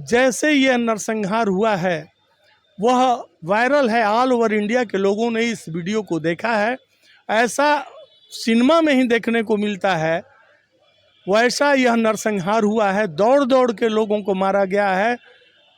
जैसे यह नरसंहार हुआ है वह वायरल है। ऑल ओवर इंडिया के लोगों ने इस वीडियो को देखा है। ऐसा सिनेमा में ही देखने को मिलता है, वैसा यह नरसंहार हुआ है। दौड़ दौड़ के लोगों को मारा गया है।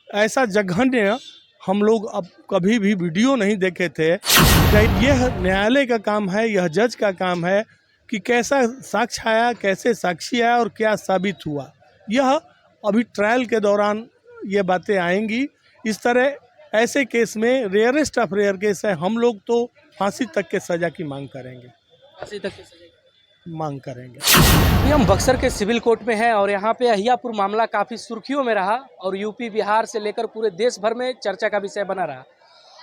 ऐसा जघन्य हम लोग अब कभी भी वीडियो नहीं देखे थे। यह न्यायालय का काम है, यह जज का काम है कि कैसा साक्ष्य आया, कैसे साक्षी आया और क्या साबित हुआ। यह अभी ट्रायल के दौरान ये बातें आएंगी। इस तरह ऐसे केस में रेयरेस्ट ऑफ रेयर केस है। हम लोग तो फांसी तक के सज़ा की मांग करेंगे, फांसी तक की सजा की मांग करेंगे। अभी हम बक्सर के सिविल कोर्ट में हैं और यहाँ पे अहियापुर मामला काफ़ी सुर्खियों में रहा और यूपी बिहार से लेकर पूरे देश भर में चर्चा का विषय बना रहा।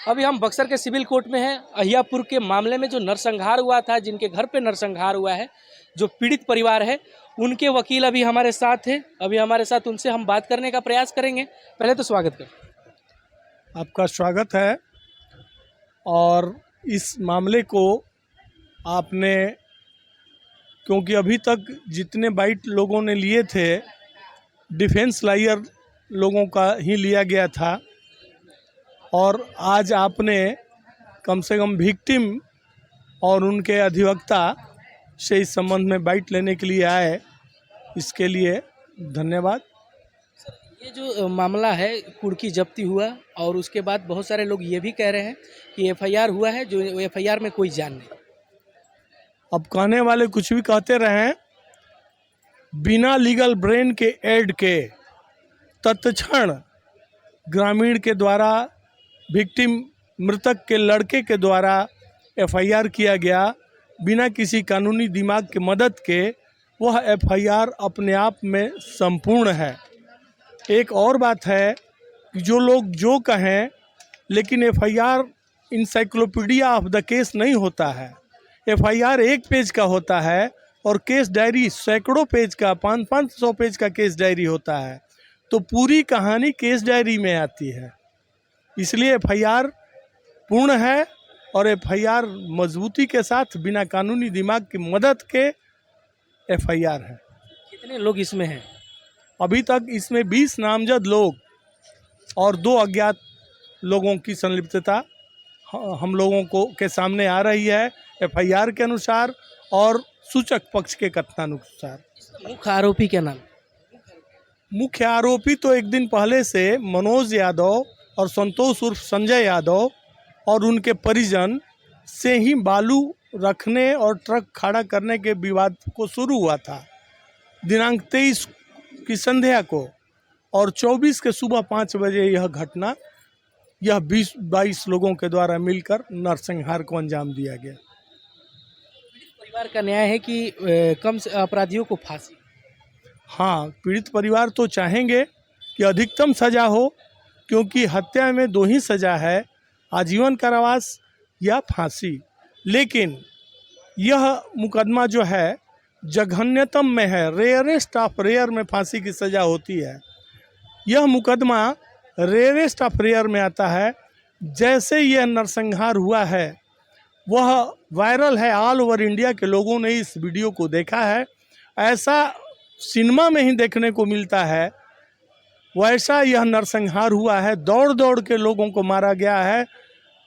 अभी हम बक्सर के सिविल कोर्ट में हैं। अहियापुर के मामले में जो नरसंहार हुआ था, जिनके घर पे नरसंहार हुआ है, जो पीड़ित परिवार है, उनके वकील अभी हमारे साथ हैं। अभी हमारे साथ उनसे हम बात करने का प्रयास करेंगे। पहले तो स्वागत कर। आपका स्वागत है। और इस मामले को आपने, क्योंकि अभी तक जितने बाइट लोगों ने लिए थे डिफेंस लॉयर लोगों का ही लिया गया था, और आज आपने कम से कम विक्टिम और उनके अधिवक्ता से इस संबंध में बाइट लेने के लिए आए, इसके लिए धन्यवाद। ये जो मामला है, कुर्की जब्ती हुआ और उसके बाद बहुत सारे लोग ये भी कह रहे हैं कि एफआईआर हुआ है, जो एफआईआर में कोई जान नहीं। अब कहने वाले कुछ भी कहते रहें, बिना लीगल ब्रेन के एड के तत्क्षण ग्रामीण के द्वारा, विक्टिम मृतक के लड़के के द्वारा एफआईआर किया गया, बिना किसी कानूनी दिमाग के मदद के। वह एफआईआर अपने आप में संपूर्ण है। एक और बात है कि जो लोग जो कहें, लेकिन FIR encyclopedia of the case नहीं होता है। एफआईआर एक पेज का होता है और केस डायरी सैकड़ों पेज का, 500 पेज का केस डायरी होता है। तो पूरी कहानी केस डायरी में आती है। इसलिए एफआईआर पूर्ण है और एफआईआर मजबूती के साथ, बिना कानूनी दिमाग की मदद के एफआईआर है। कितने लोग इसमें हैं? अभी तक इसमें 20 नामजद लोग और 2 अज्ञात लोगों की संलिप्तता हम लोगों को के सामने आ रही है एफआईआर के अनुसार और सूचक पक्ष के कथनानुसार। मुख्य आरोपी क्या नाम? मुख्य आरोपी तो एक दिन पहले से मनोज यादव और संतोष उर्फ संजय यादव और उनके परिजन से ही बालू रखने और ट्रक खड़ा करने के विवाद को शुरू हुआ था दिनांक 23 की संध्या को, और 24 के सुबह 5 बजे यह घटना, यह 20-22 लोगों के द्वारा मिलकर नरसंहार को अंजाम दिया गया। परिवार का न्याय है कि कम से अपराधियों को फांसी। हाँ, पीड़ित परिवार तो चाहेंगे कि अधिकतम सज़ा हो, क्योंकि हत्या में 2 ही सज़ा है, आजीवन कारावास या फांसी। लेकिन यह मुकदमा जो है जघन्यतम में है, रेयरेस्ट ऑफ रेयर में फांसी की सज़ा होती है। यह मुकदमा रेयरेस्ट ऑफ रेयर में आता है। जैसे यह नरसंहार हुआ है वह वायरल है। ऑल ओवर इंडिया के लोगों ने इस वीडियो को देखा है। ऐसा सिनेमा में ही देखने को मिलता है, वैसा यह नरसंहार हुआ है। दौड़ दौड़ के लोगों को मारा गया है।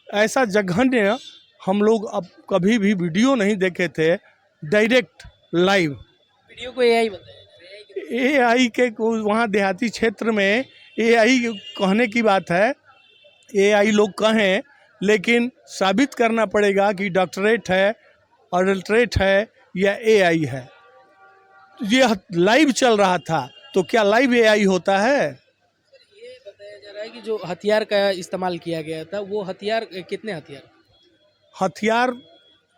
ऐसा जघन्य हम लोग अब कभी भी वीडियो नहीं देखे थे, डायरेक्ट लाइव। वीडियो को एआई बताया। एआई के वहाँ देहाती क्षेत्र में एआई कहने की बात है, एआई लोग कहें, लेकिन साबित करना पड़ेगा कि डॉक्टरेट है, अडल्ट्रेट है या एआई है। यह लाइव चल रहा था, तो क्या लाइव एआई होता है? ये बताया जा रहा है कि जो हथियार का इस्तेमाल किया गया था, वो हथियार कितने हथियार? हथियार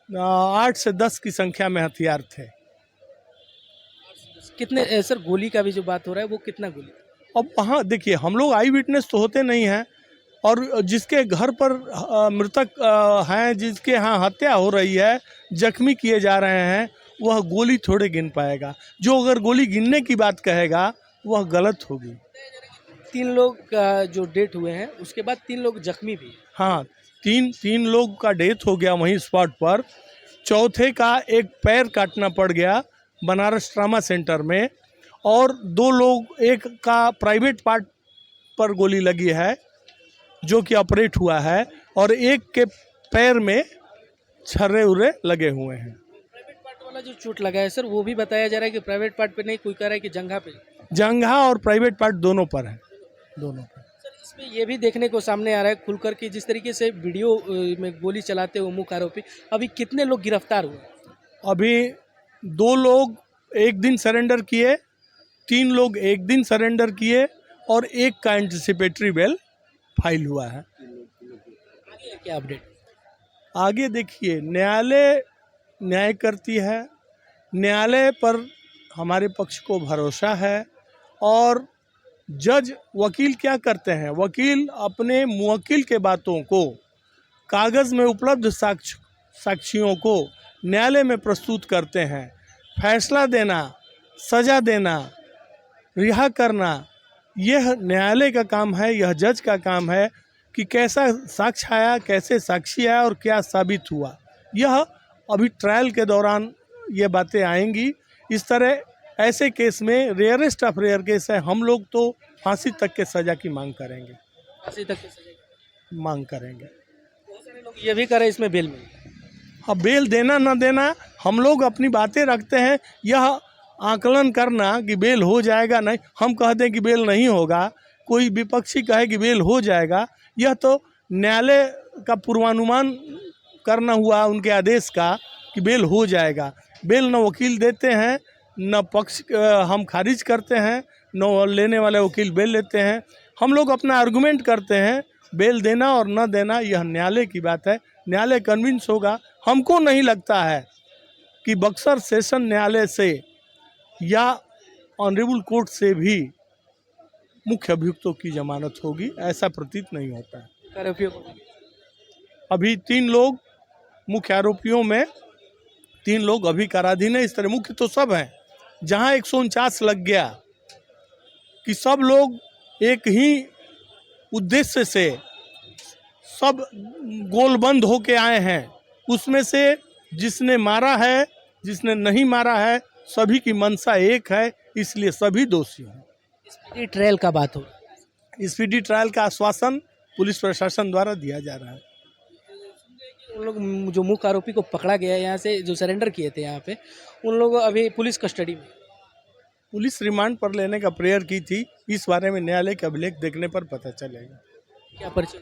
8 से 10 की संख्या में हथियार थे। कितने सर? गोली का भी जो बात हो रहा है, वो कितना गोली? अब वहाँ देखिए, हम लोग आई विटनेस तो होते नहीं हैं, और जिसके घर पर मृतक हैं, जिसके यहाँ हत्या हो रही है, जख्मी किए जा रहे हैं, वह गोली थोड़े गिन पाएगा। जो अगर गोली गिनने की बात कहेगा वह गलत होगी। 3 लोग का जो डेथ हुए हैं, उसके बाद 3 लोग जख्मी भी। हाँ, तीन लोग का डेथ हो गया वहीं स्पॉट पर। चौथे का एक पैर काटना पड़ गया बनारस ट्रामा सेंटर में, और 2 लोग, एक का प्राइवेट पार्ट पर गोली लगी है जो कि ऑपरेट हुआ है, और एक के पैर में छर्रे उर्रे लगे हुए हैं। प्राइवेट पार्ट वाला जो चोट लगा है सर, वो भी बताया जा रहा है कि प्राइवेट पार्ट पे नहीं, कोई कह रहा है कि जंघा पे। जंघा और प्राइवेट पार्ट दोनों पर है, दोनों पर। सर इसमें ये भी देखने को सामने आ रहा है खुलकर कि जिस तरीके से वीडियो में गोली चलाते हुए मुख्य आरोपी, अभी कितने लोग गिरफ्तार हुए? अभी 2 लोग एक दिन सरेंडर किए, 3 लोग एक दिन सरेंडर किए, और एक का एंटिसिपेटरी बेल फाइल हुआ है। आगे क्या अपडेट? आगे देखिए, न्यायालय न्याय करती है, न्यायालय पर हमारे पक्ष को भरोसा है, और जज वकील क्या करते हैं, वकील अपने मुवक्किल के बातों को, कागज़ में उपलब्ध साक्ष्यों को न्यायालय में प्रस्तुत करते हैं। फैसला देना, सज़ा देना, रिहा करना, यह न्यायालय का काम है, यह जज का काम है कि कैसा साक्ष्य आया, कैसे साक्षी आया और क्या साबित हुआ। यह अभी ट्रायल के दौरान ये बातें आएंगी। इस तरह ऐसे केस में रेयरेस्ट ऑफ रेयर केस है, हम लोग तो फांसी तक के सज़ा की मांग करेंगे, फांसी तक की सजा की मांग करेंगे। बहुत सारे लोग ये भी कर रहे हैं इसमें बेल में। अब बेल देना ना देना, हम लोग अपनी बातें रखते हैं। यह आकलन करना कि बेल हो जाएगा, नहीं, हम कहते हैं कि बेल नहीं होगा, कोई विपक्षी कहे कि बेल हो जाएगा, यह तो न्यायालय का पूर्वानुमान करना हुआ उनके आदेश का कि बेल हो जाएगा। बेल न वकील देते हैं, न पक्ष हम खारिज करते हैं, न लेने वाले वकील बेल लेते हैं। हम लोग अपना आर्गुमेंट करते हैं, बेल देना और न देना यह न्यायालय की बात है, न्यायालय कन्विंस होगा। हमको नहीं लगता है कि बक्सर सेशन न्यायालय से या ऑनरेबल कोर्ट से भी मुख्य अभियुक्तों की जमानत होगी, ऐसा प्रतीत नहीं होता है। आरोपियों को अभी 3 लोग मुख्य आरोपियों में 3 लोग अभी काराधीन है। इस तरह मुख्य तो सब हैं। जहां 149 लग गया कि सब लोग एक ही उद्देश्य से सब गोलबंद होके आए हैं, उसमें से जिसने मारा है, जिसने नहीं मारा है, सभी की मंशा एक है, इसलिए सभी दोषी हैं। स्पीडी ट्रायल का बात हो, स्पीडी ट्रायल का आश्वासन पुलिस प्रशासन द्वारा दिया जा रहा है। उन लोग जो मुख्य आरोपी को पकड़ा गया है यहाँ से, जो सरेंडर किए थे यहाँ पे, उन लोग अभी पुलिस कस्टडी में। पुलिस रिमांड पर लेने का प्रेयर की थी, इस बारे में न्यायालय के अभिलेख देखने पर पता चलेगा। क्या परिचय?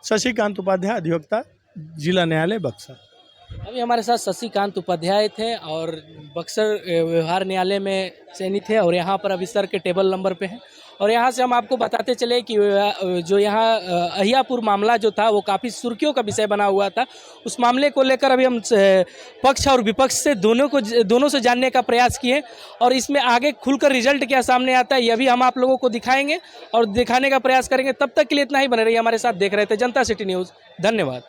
शशिकांत उपाध्याय, अधिवक्ता, जिला न्यायालय बक्सर। अभी हमारे साथ शशिकांत उपाध्याय थे और बक्सर व्यवहार न्यायालय में चयनित है, और यहाँ पर अभी सर के टेबल नंबर पे हैं। और यहाँ से हम आपको बताते चले कि जो यहाँ अहियापुर मामला जो था वो काफ़ी सुर्खियों का विषय बना हुआ था। उस मामले को लेकर अभी हम पक्ष और विपक्ष से दोनों से जानने का प्रयास किए, और इसमें आगे खुलकर रिजल्ट क्या सामने आता है यह भी हम आप लोगों को दिखाएंगे और दिखाने का प्रयास करेंगे। तब तक के लिए इतना ही, बने रहिए हमारे साथ, देख रहे थे जनता सिटी न्यूज़। धन्यवाद।